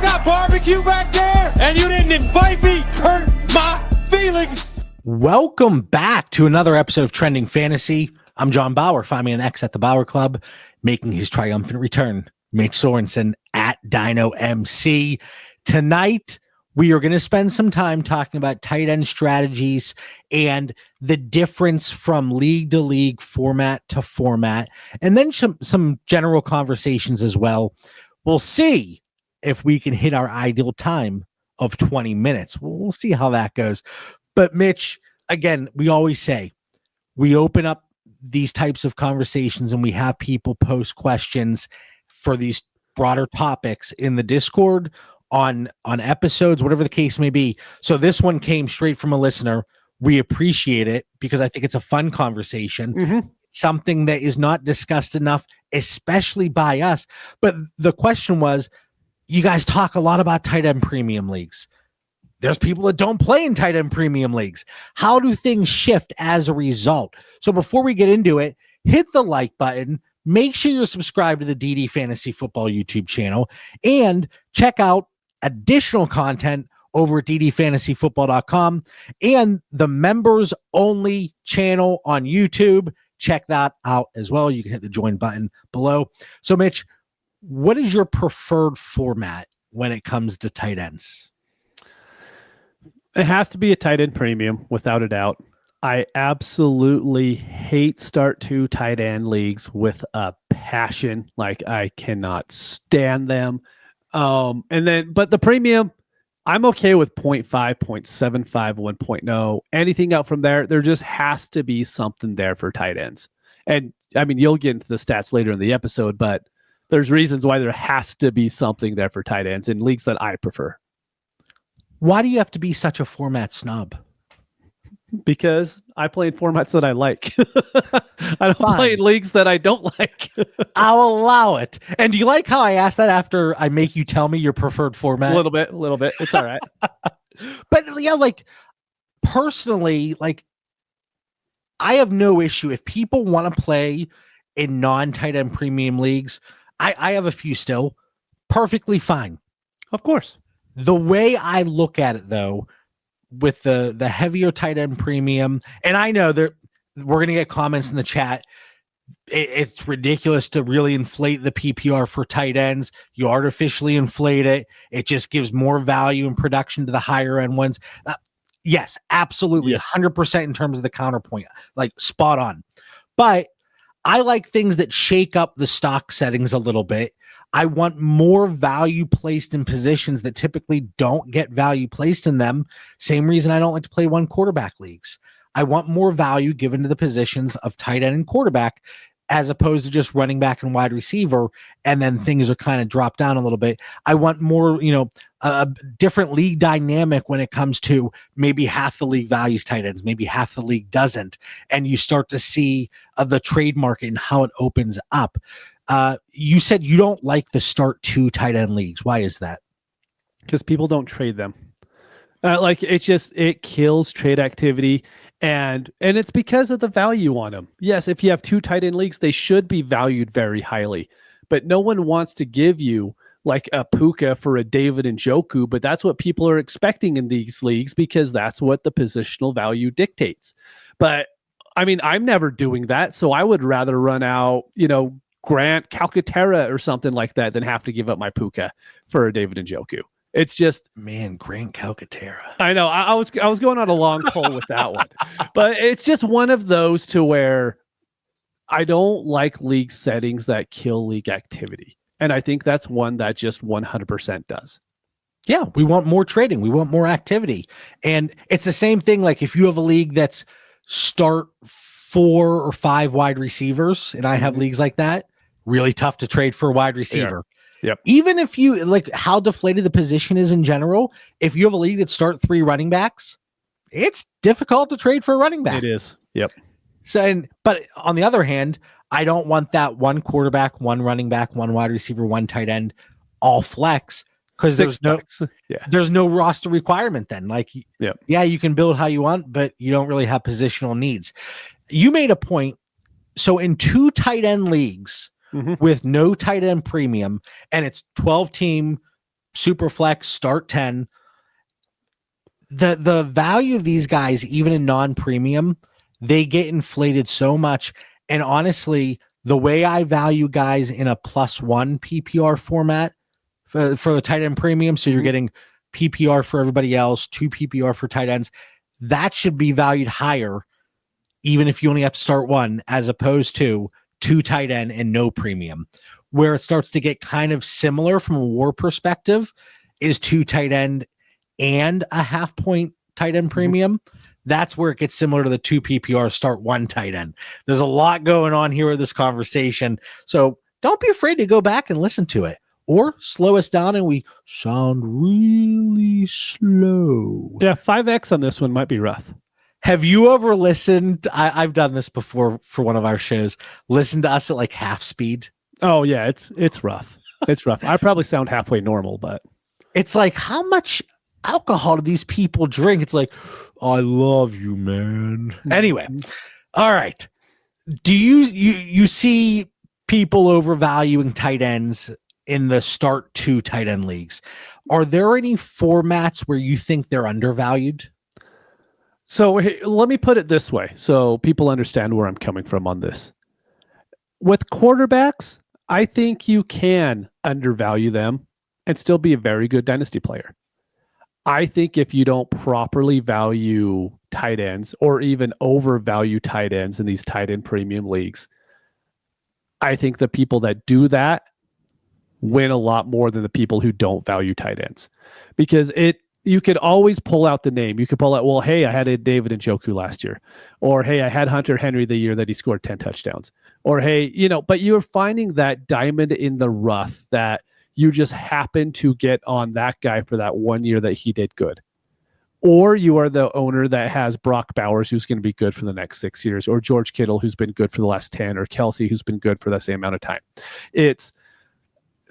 got barbecue back there, and you didn't invite me. Hurt my feelings. Welcome back to another episode of Trending Fantasy. I'm John Bauer. Find me an X at the Bauer Club, making his triumphant return. Mitch Sorensen at Dino MC. Tonight, we are going to spend some time talking about tight end strategies and the difference from league to league, format to format, and then some general conversations as well. We'll see if we can hit our ideal time of 20 minutes. We'll see how that goes. But Mitch, again, we always say we open up these types of conversations and we have people post questions for these broader topics in the Discord, on episodes, whatever the case may be. So this one came straight from a listener. We appreciate it because I think it's a fun conversation. Mm-hmm. Something that is not discussed enough, especially by us. But the question was, you guys talk a lot about tight end premium leagues. There's people that don't play in tight end premium leagues. How do things shift as a result? So before we get into it, hit the like button. Make sure you're subscribed to the DD Fantasy Football YouTube channel and check out additional content over at ddfantasyfootball.com and the members only channel on YouTube. Check that out as well. You can hit the join button below. So Mitch, what is your preferred format when it comes to tight ends? It has to be a tight end premium, without a doubt. I absolutely hate start two tight end leagues with a passion. Like, I cannot stand them. But the premium, I'm okay with 0.5, 0.75, 1.0, anything out from there. There just has to be something there for tight ends. And I mean, you'll get into the stats later in the episode, but there's reasons why there has to be something there for tight ends in leagues that I prefer. Why do you have to be such a format snub? Because I play in formats that I like. I don't play in leagues that I don't like. I'll allow it. And do you like how I asked that after I make you tell me your preferred format? A little bit. It's all right. But yeah, like personally, like I have no issue if people want to play in non-tight end premium leagues. I have a few still. Perfectly fine. Of course. The way I look at it, though, with the heavier tight end premium, and I know that we're going to get comments in the chat. It's ridiculous to really inflate the PPR for tight ends. You artificially inflate it. It just gives more value and production to the higher end ones. Yes, absolutely. Yes. 100% in terms of the counterpoint, like spot on. But I like things that shake up the stock settings a little bit. I want more value placed in positions that typically don't get value placed in them. Same reason I don't like to play one quarterback leagues. I want more value given to the positions of tight end and quarterback as opposed to just running back and wide receiver. And then things are kind of dropped down a little bit. I want more, a different league dynamic when it comes to maybe half the league values tight ends, maybe half the league doesn't. And you start to see the trade market and how it opens up. You said you don't like the start two tight end leagues. Why is that? Because people don't trade them. It kills trade activity, and it's because of the value on them. Yes, if you have two tight end leagues, they should be valued very highly, but no one wants to give you like a Puka for a David Njoku, but that's what people are expecting in these leagues because that's what the positional value dictates. But I mean, I'm never doing that, so I would rather run out, Grant Calcaterra or something like that than have to give up my Puka for a David Njoku. It's just, man, Grant Calcaterra. I know I was going on a long pull with that one, but it's just one of those to where I don't like league settings that kill league activity. And I think that's one that just 100% does. Yeah. We want more trading. We want more activity. And it's the same thing. Like if you have a league that's start 4 or 5 wide receivers, and I have leagues like that, really tough to trade for a wide receiver. Yeah. Yep. Even if you like how deflated the position is in general, if you have a league that start 3 running backs, it's difficult to trade for a running back. It is. Yep. So, but on the other hand, I don't want that 1 quarterback, 1 running back, 1 wide receiver, 1 tight end, all flex, because there's no roster requirement then. Like, yeah, you can build how you want, but you don't really have positional needs. You made a point. So in 2 tight end leagues with no tight end premium, and it's 12 team, super flex, start 10. The value of these guys, even in non-premium, they get inflated so much. And honestly, the way I value guys in a +1 PPR format for the tight end premium, so you're getting PPR for everybody else, 2 PPR for tight ends, that should be valued higher, even if you only have to start 1, as opposed to 2 tight end and no premium. Where it starts to get kind of similar from a WAR perspective is 2 tight end and a half point tight end premium. That's where it gets similar to the 2 PPR start 1 tight end. There's a lot going on here with this conversation. So don't be afraid to go back and listen to it, or slow us down and we sound really slow. Yeah, 5X on this one might be rough. Have you ever listened? I've done this before for one of our shows. Listen to us at like half speed. Oh yeah, it's rough. It's rough. I probably sound halfway normal, but it's like, how much alcohol do these people drink? It's like, I love you, man. Anyway, all right. Do you see people overvaluing tight ends in the start 2 tight end leagues? Are there any formats where you think they're undervalued? So let me put it this way so people understand where I'm coming from on this. With quarterbacks, I think you can undervalue them and still be a very good dynasty player. I think if you don't properly value tight ends or even overvalue tight ends in these tight end premium leagues, I think the people that do that win a lot more than the people who don't value tight ends, because you could always pull out the name. You could pull out, well, hey, I had a David Njoku last year, or hey, I had Hunter Henry the year that he scored 10 touchdowns, or hey, but you're finding that diamond in the rough that you just happen to get on that guy for that 1 year that he did good. Or you are the owner that has Brock Bowers, who's going to be good for the next 6 years, or George Kittle, who's been good for the last 10, or Kelsey, who's been good for the same amount of time.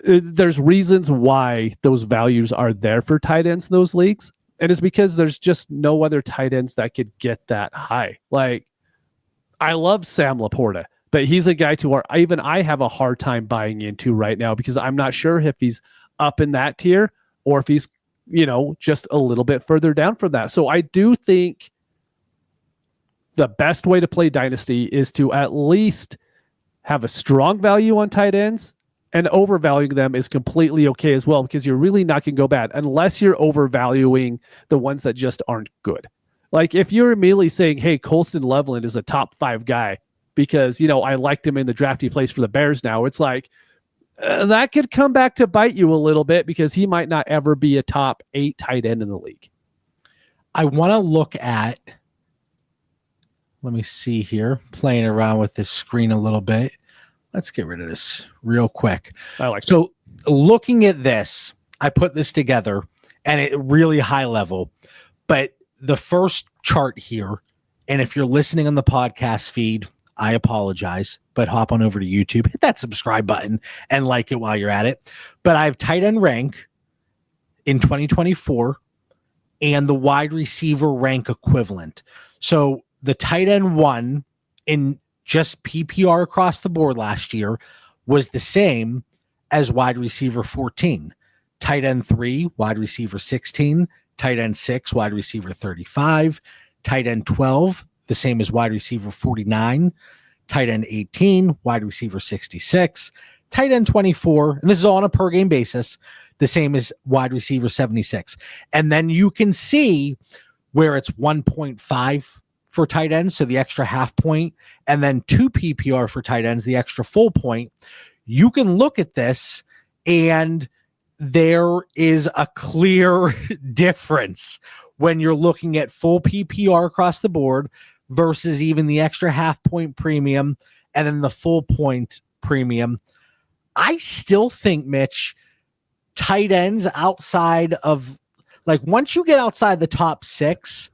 There's reasons why those values are there for tight ends in those leagues. And it's because there's just no other tight ends that could get that high. Like, I love Sam Laporta, but he's a guy to where even I have a hard time buying into right now, because I'm not sure if he's up in that tier or if he's, just a little bit further down from that. So I do think the best way to play Dynasty is to at least have a strong value on tight ends, and overvaluing them is completely okay as well, because you're really not going to go bad unless you're overvaluing the ones that just aren't good. Like if you're immediately saying, hey, Colston Loveland is a top 5 guy because, I liked him in the draft, he plays for the Bears now. It's like, that could come back to bite you a little bit, because he might not ever be a top 8 tight end in the league. I want to look at, let me see here, playing around with this screen a little bit. Let's get rid of this real quick. So looking at this, I put this together and it really high level, but the first chart here, and if you're listening on the podcast feed, I apologize, but hop on over to YouTube, hit that subscribe button and like it while you're at it. But I have tight end rank in 2024 and the wide receiver rank equivalent. So the tight end 1 in just PPR across the board last year was the same as wide receiver 14. Tight end 3, wide receiver 16. Tight end 6, wide receiver 35. Tight end 12, the same as wide receiver 49. Tight end 18, wide receiver 66. Tight end 24, and this is all on a per game basis, the same as wide receiver 76. And then you can see where it's 1.5 for tight ends, so the extra half point, and then 2 PPR for tight ends, the extra full point. You can look at this and there is a clear difference when you're looking at full PPR across the board versus even the extra half point premium and then the full point premium. I still think, Mitch, tight ends outside of, like, once you get outside the top 6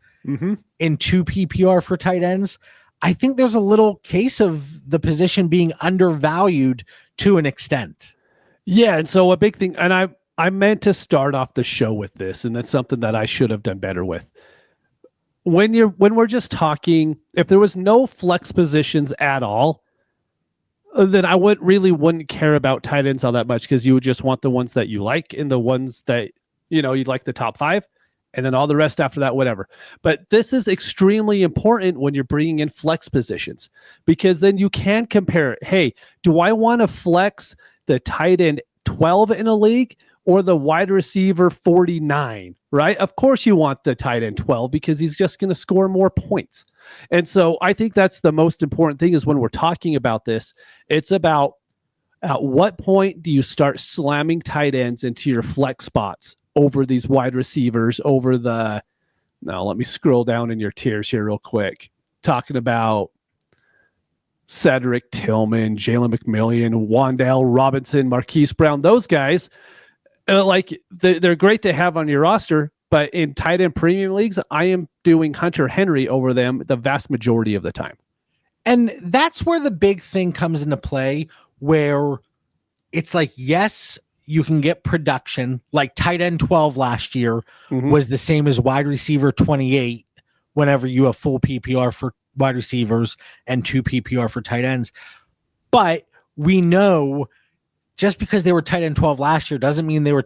in 2 PPR for tight ends, I think there's a little case of the position being undervalued to an extent. Yeah, and so a big thing, and I meant to start off the show with this, and that's something that I should have done better with. When we're just talking, if there was no flex positions at all, then I wouldn't care about tight ends all that much, because you would just want the ones that you like and the ones that, you'd like the top 5, and then all the rest after that, whatever. But this is extremely important when you're bringing in flex positions, because then you can compare it. Hey, do I want to flex the tight end 12 in a league or the wide receiver 49, right? Of course you want the tight end 12, because he's just going to score more points. And so I think that's the most important thing, is when we're talking about this, it's about at what point do you start slamming tight ends into your flex spots over these wide receivers, now let me scroll down in your tiers here real quick. Talking about Cedric Tillman, Jalen McMillian, Wan'Dale Robinson, Marquise Brown, those guys, they're great to have on your roster, but in tight end premium leagues, I am doing Hunter Henry over them the vast majority of the time. And that's where the big thing comes into play, where it's like, yes, you can get production. Like tight end 12 last year was the same as wide receiver 28 whenever you have full PPR for wide receivers and 2 PPR for tight ends. But we know just because they were tight end 12 last year doesn't mean they're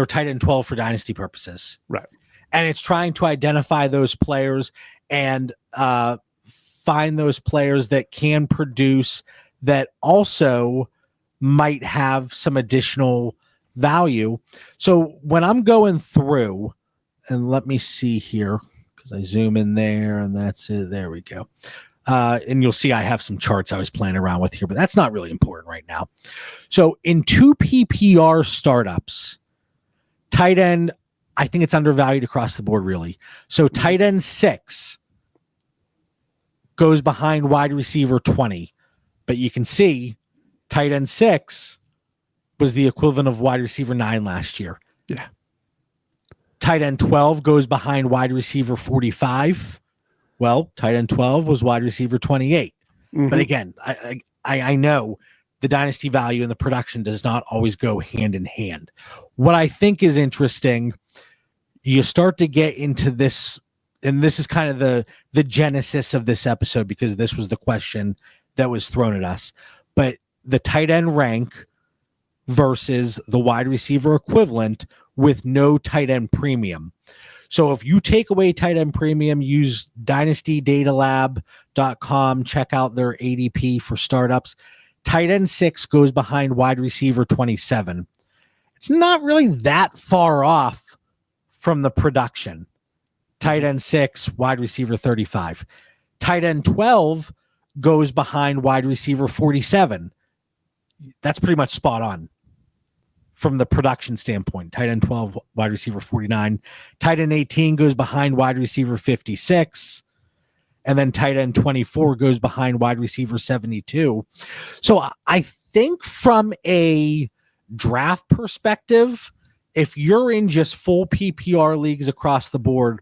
tight end 12 for dynasty purposes. Right. And it's trying to identify those players and find those players that can produce, that also might have some additional value. So when I'm going through, and let me see here, because I zoom in there and that's it. There we go. And you'll see I have some charts I was playing around with here, but that's not really important right now. So in 2 PPR startups, tight end, I think it's undervalued across the board, really. So tight end 6 goes behind wide receiver 20, but you can see tight end 6 was the equivalent of wide receiver 9 last year. Yeah. Tight end 12 goes behind wide receiver 45. Well, tight end 12 was wide receiver 28. But again, I know the dynasty value and the production does not always go hand in hand. What I think is interesting, you start to get into this, and this is kind of the genesis of this episode, because this was the question that was thrown at us. But the tight end rank versus the wide receiver equivalent with no tight end premium. So if you take away tight end premium, use dynastydatalab.com, check out their ADP for startups. Tight end 6 goes behind wide receiver 27. It's not really that far off from the production. Tight end 6, wide receiver 35. Tight end 12 goes behind wide receiver 47. That's pretty much spot on from the production standpoint. Tight end 12, wide receiver 49. Tight end 18 goes behind wide receiver 56. And then tight end 24 goes behind wide receiver 72. So I think from a draft perspective, if you're in just full PPR leagues across the board,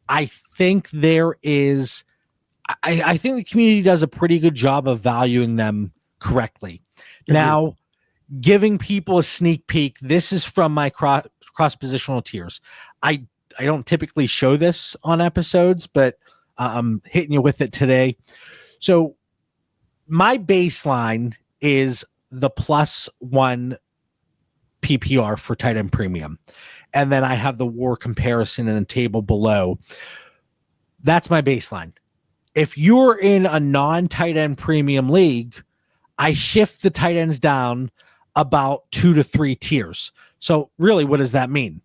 I think there is, I think the community does a pretty good job of valuing them correctly. Now, giving people a sneak peek, this is from my cross-positional tiers. I don't typically show this on episodes, but I'm hitting you with it today. So my baseline is the +1 PPR for tight end premium. And then I have the WAR comparison in the table below. That's my baseline. If you're in a non-tight end premium league, I shift the tight ends down about 2 to 3 tiers. So really, what does that mean?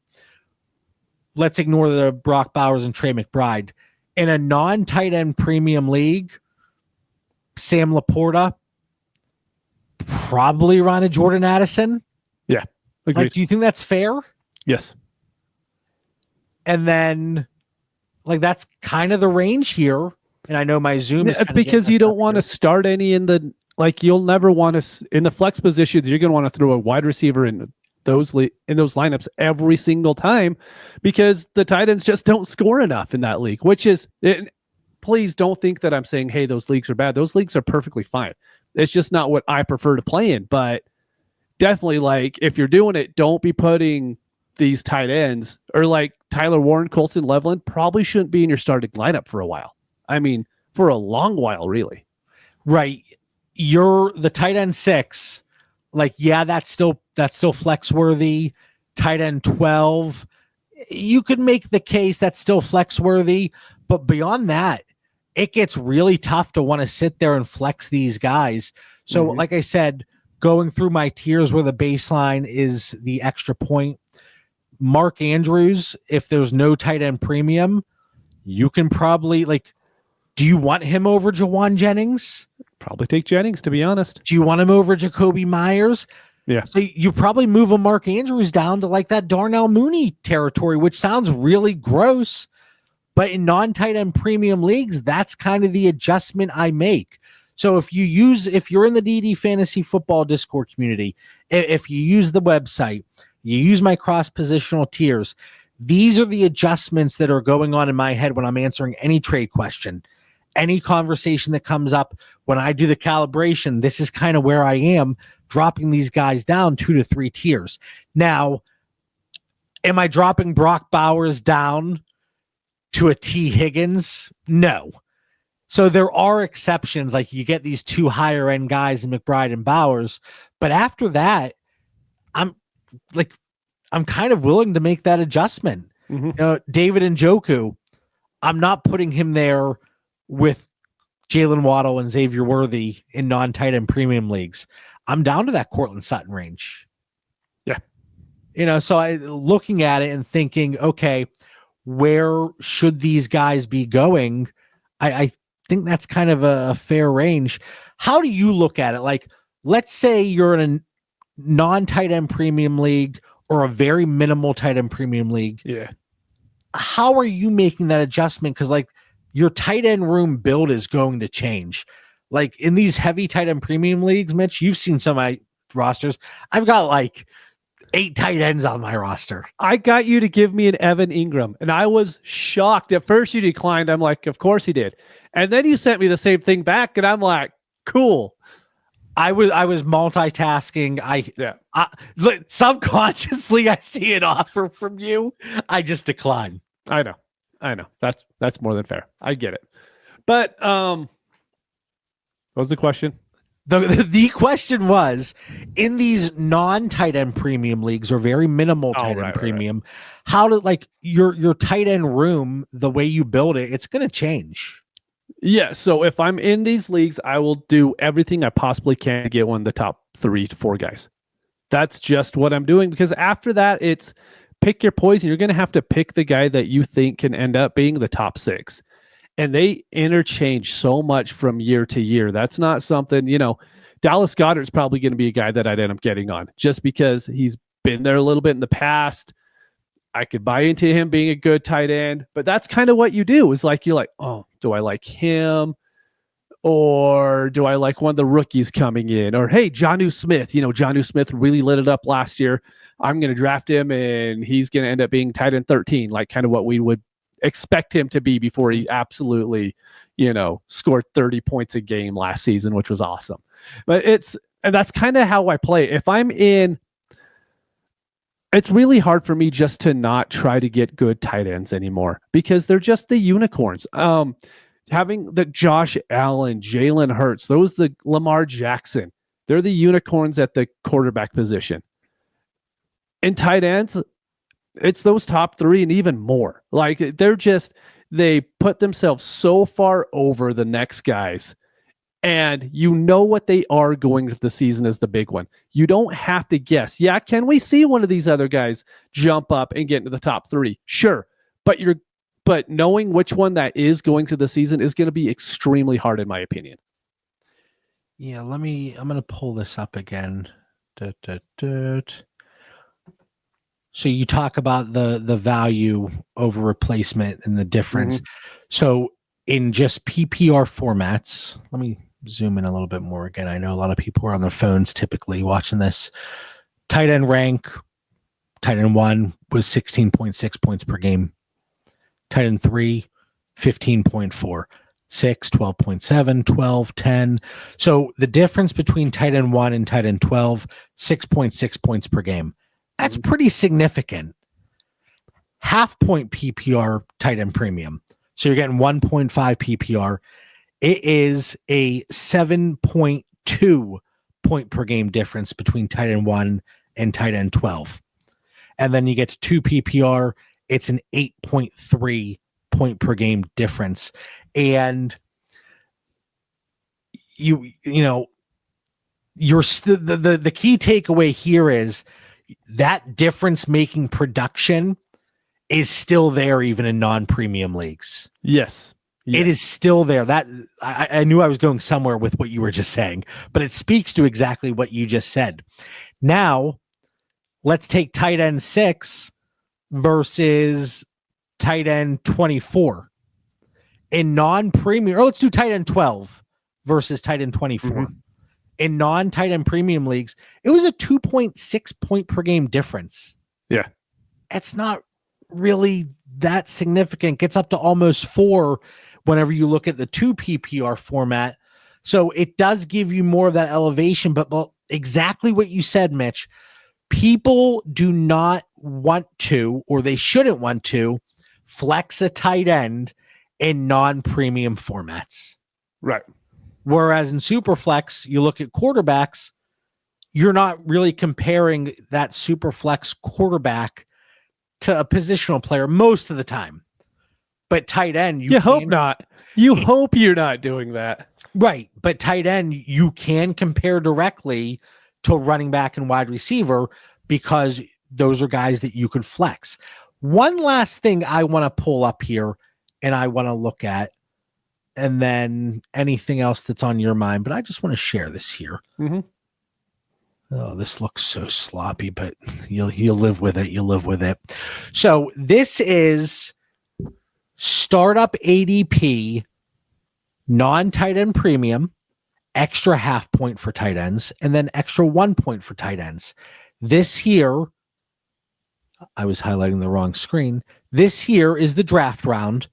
Let's ignore the Brock Bowers and Trey McBride. In a non-tight end premium league, Sam Laporta, probably Ronnie Jordan Addison. Yeah. Agreed. Like, do you think that's fair? Yes. And then, like, that's kind of the range here. And I know my Zoom is it's because you don't want to start any in the, like, you'll never want to, in the flex positions, you're going to want to throw a wide receiver in those lineups every single time, because the tight ends just don't score enough in that league, which is, please don't think that I'm saying, hey, those leagues are bad. Those leagues are perfectly fine. It's just not what I prefer to play in. But definitely, like, if you're doing it, don't be putting these tight ends, or like Tyler Warren, Colson Leveland probably shouldn't be in your starting lineup for a while. I mean, for a long while, really. Right. you're the tight end 6. Like, yeah, that's still flex worthy. Tight end 12, you could make the case that's still flex worthy, but beyond that, it gets really tough to want to sit there and flex these guys. So, like I said, going through my tiers where the baseline is the extra point, Mark Andrews, if there's no tight end premium, you can probably, like, do you want him over Jawan Jennings? Probably take Jennings, to be honest. Do you want him over Jacoby Myers? Yeah. So you probably move a Mark Andrews down to like that Darnell Mooney territory, which sounds really gross. But in non-tight end premium leagues, that's kind of the adjustment I make. So if you're in the DD Fantasy Football Discord community, if you use the website, you use my cross-positional tiers, these are the adjustments that are going on in my head when I'm answering any trade question. Any conversation that comes up when I do the calibration, this is kind of where I am, dropping these guys down 2 to 3 tiers. Now, am I dropping Brock Bowers down to a T. Higgins? No. So there are exceptions, like you get these 2 higher end guys in McBride and Bowers, but after that, I'm kind of willing to make that adjustment. David Njoku, I'm not putting him there with Jalen Waddle and Xavier Worthy in non-tight end premium leagues. I'm down to that Cortland Sutton range. Yeah. So I looking at it and thinking, okay, where should these guys be going? I think that's kind of a fair range. How do you look at it? Like, let's say you're in a non-tight end premium league or a very minimal tight end premium league. Yeah. How are you making that adjustment? Because like your tight end room build is going to change. Like in these heavy tight end premium leagues, Mitch, you've seen some of my rosters. I've got like 8 tight ends on my roster. I got you to give me an Evan Ingram, and I was shocked. At first you declined. I'm like, of course he did. And then you sent me the same thing back, and I'm like, cool. I was multitasking. Subconsciously I see an offer from you. I just decline. I know. That's more than fair. I get it. But what was the question? The question was, in these non-tight end premium leagues or very minimal tight end premium, how to like your tight end room, the way you build it, it's going to change. Yeah. So if I'm in these leagues, I will do everything I possibly can to get one of the top 3 to 4 guys. That's just what I'm doing, because after that, it's pick your poison. You're going to have to pick the guy that you think can end up being the top 6. And they interchange so much from year to year. That's not something, Dallas Goedert's probably going to be a guy that I'd end up getting on just because he's been there a little bit in the past. I could buy into him being a good tight end, but that's kind of what you do is like, you're like, oh, do I like him? Or do I like one of the rookies coming in? Or, hey, Jonnu Smith, Jonnu Smith really lit it up last year. I'm going to draft him and he's going to end up being tight end 13, like kind of what we would expect him to be before he absolutely, scored 30 points a game last season, which was awesome. But that's kind of how I play. If I'm in, it's really hard for me just to not try to get good tight ends anymore because they're just the unicorns. Having the Josh Allen, Jalen Hurts, the Lamar Jackson, they're the unicorns at the quarterback position. In tight ends, it's those top 3 and even more. Like they put themselves so far over the next guys, and what they are going into the season as the big one. You don't have to guess. Yeah, can we see one of these other guys jump up and get into the top 3? Sure, but knowing which one that is going to the season is going to be extremely hard, in my opinion. Yeah, I'm going to pull this up again. So you talk about the value over replacement and the difference. Mm-hmm. So in just PPR formats, let me zoom in a little bit more again. I know a lot of people are on their phones typically watching this. Tight end rank, tight end 1 was 16.6 points per game. Tight end 3, 15.4. 6, 12.7, 12, 10. So the difference between tight end 1 and tight end 12, 6.6 points per game. That's pretty significant. Half point PPR tight end premium. So you're getting 1.5 PPR. It is a 7.2 2 point per game difference between tight end 1 and tight end 12. And then you get to 2 PPR, it's an 8.3 point per game difference. And you know, the key takeaway here is that difference making production is still there even in non-premium leagues. Yes. It is still there. That I knew I was going somewhere with what you were just saying, but it speaks to exactly what you just said. Now, let's take tight end 6 versus tight end 24. In non-premium, or let's do tight end 12 versus tight end 24. Mm-hmm. In non-tight end premium leagues, it was a 2.6 point per game difference. Yeah. It's not really that significant. Gets up to almost 4 whenever you look at the 2 PPR format. So it does give you more of that elevation, but exactly what you said, Mitch. People do not want to, or they shouldn't want to, flex a tight end in non-premium formats. Right. Whereas in Superflex, you look at quarterbacks, you're not really comparing that Superflex quarterback to a positional player most of the time. But tight end, you hope not. You hope you're not doing that. Right. But tight end, you can compare directly to running back and wide receiver because those are guys that you could flex. One last thing I want to pull up here and I want to look at, and then anything else that's on your mind, but I just want to share this here. Mm-hmm. Oh, this looks so sloppy, but you'll live with it. You'll live with it. So this is startup ADP, non-tight end premium, extra half point for tight ends, and then extra 1 point for tight ends. This here, I was highlighting the wrong screen. This here is the draft round.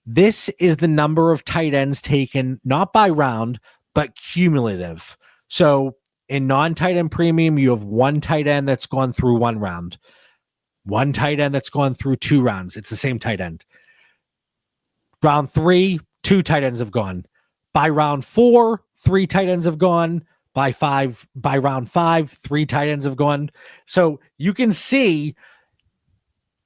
This is the number of tight ends taken, not by round, but cumulative. So in non-tight end premium, you have 1 tight end that's gone through 1 round, 1 tight end that's gone through 2 rounds. It's the same tight end. Round 3, 2 tight ends have gone. By round 4, 3 tight ends have gone. By round 5, 3 tight ends have gone. So you can see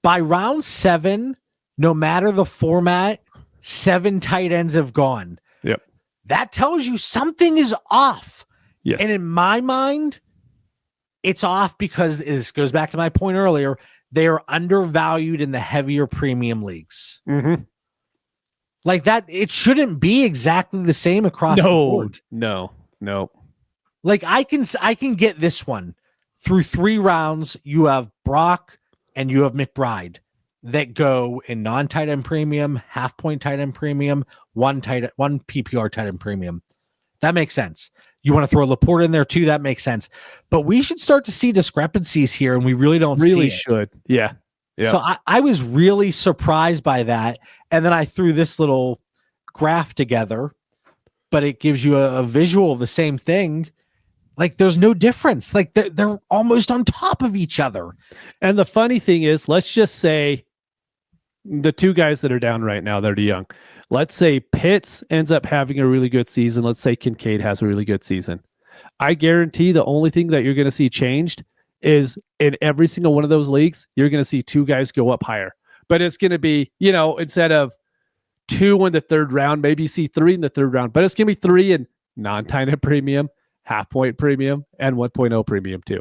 by round 7, no matter the format, 7 tight ends have gone. Yep. That tells you something is off. Yes. And in my mind, it's off because this goes back to my point earlier. They are undervalued in the heavier premium leagues. Mm-hmm. Like that, it shouldn't be exactly the same across the board. No. Like I can get this one through 3 rounds. You have Brock and you have McBride that go in non-tight end premium, half point tight end premium, 1 PPR tight end premium. That makes sense. You want to throw Laporte in there too? That makes sense. But we should start to see discrepancies here, and we really don't see it. Really should. Yeah. So I was really surprised by that. And then I threw this little graph together, but it gives you a visual of the same thing. Like there's no difference. Like they're almost on top of each other. And the funny thing is, let's just say the 2 guys that are down right now, they're young. Let's say Pitts ends up having a really good season. Let's say Kincaid has a really good season. I guarantee the only thing that you're going to see changed is in every single one of those leagues, you're going to see 2 guys go up higher. But it's going to be, instead of 2 in the 3rd round, maybe you see 3 in the 3rd round, but it's going to be 3 in non-tight end premium, half point premium, and 1.0 premium too.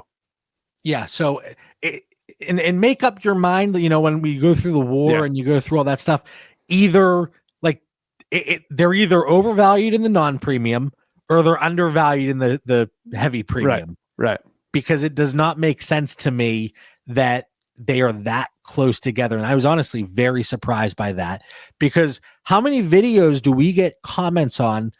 Yeah. So and make up your mind, when we go through the war and you go through all that stuff, either they're either overvalued in the non-premium or they're undervalued in the heavy premium. Right. Because it does not make sense to me that they are that close together. And I was honestly very surprised by that, because how many videos do we get comments on,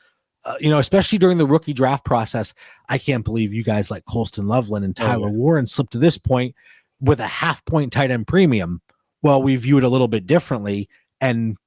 especially during the rookie draft process? I can't believe you guys like Colston Loveland and Tyler Warren slipped to this point with a half point tight end premium. Well, we view it a little bit differently. And,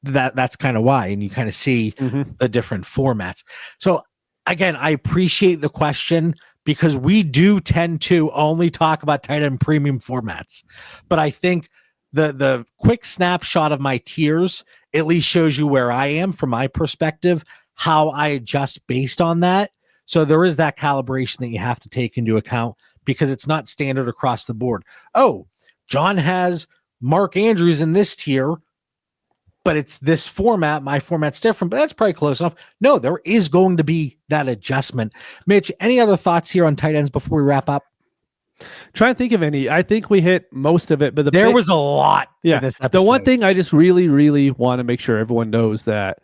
that's kind of why. And you kind of see the different formats. So again, I appreciate the question, because we do tend to only talk about tight end premium formats. But I think the quick snapshot of my tiers at least shows you where I am from my perspective, how I adjust based on that. So there is that calibration that you have to take into account because it's not standard across the board. Oh, John has Mark Andrews in this tier, but it's this format. My format's different, but that's probably close enough. No, there is going to be that adjustment. Mitch, any other thoughts here on tight ends before we wrap up? Trying to think of any. I think we hit most of it, but there was a lot. Yeah. In this episode. The one thing I just really, really want to make sure everyone knows that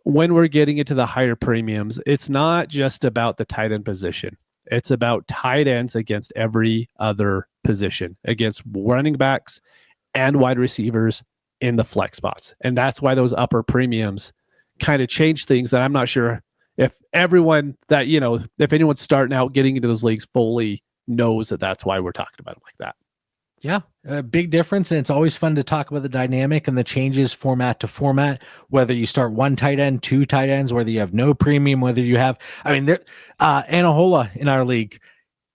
when we're getting into the higher premiums, it's not just about the tight end position. It's about tight ends against every other position, against running backs and wide receivers in the flex spots. And that's why those upper premiums kind of change things. And I'm not sure if everyone that, if anyone's starting out getting into those leagues fully knows that that's why we're talking about it like that. Yeah, a big difference. And it's always fun to talk about the dynamic and the changes format to format, whether you start one tight end, two tight ends, whether you have no premium, whether you have, Anahola in our league,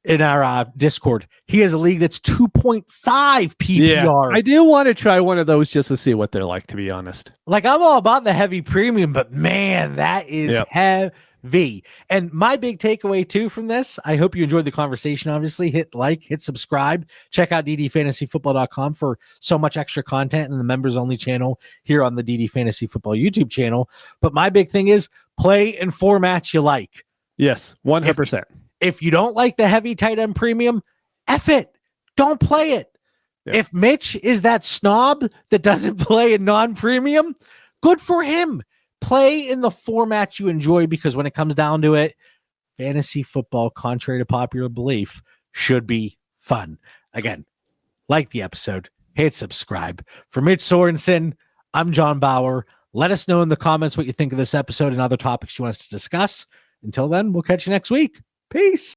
in our Discord, he has a league that's 2.5 PPR. Yeah, I do want to try one of those just to see what they're like, to be honest. Like, I'm all about the heavy premium, but man, that is heavy. And my big takeaway too from this, I hope you enjoyed the conversation. Obviously, hit like, hit subscribe, check out ddfantasyfootball.com for so much extra content and the members only channel here on the DD Fantasy Football YouTube channel. But my big thing is play in formats you like. Yes, 100%. If you don't like the heavy tight end premium, F it. Don't play it. Yeah. If Mitch is that snob that doesn't play in non-premium, good for him. Play in the format you enjoy, because when it comes down to it, fantasy football, contrary to popular belief, should be fun. Again, like the episode, hit subscribe. For Mitch Sorensen, I'm John Bauer. Let us know in the comments what you think of this episode and other topics you want us to discuss. Until then, we'll catch you next week. Peace.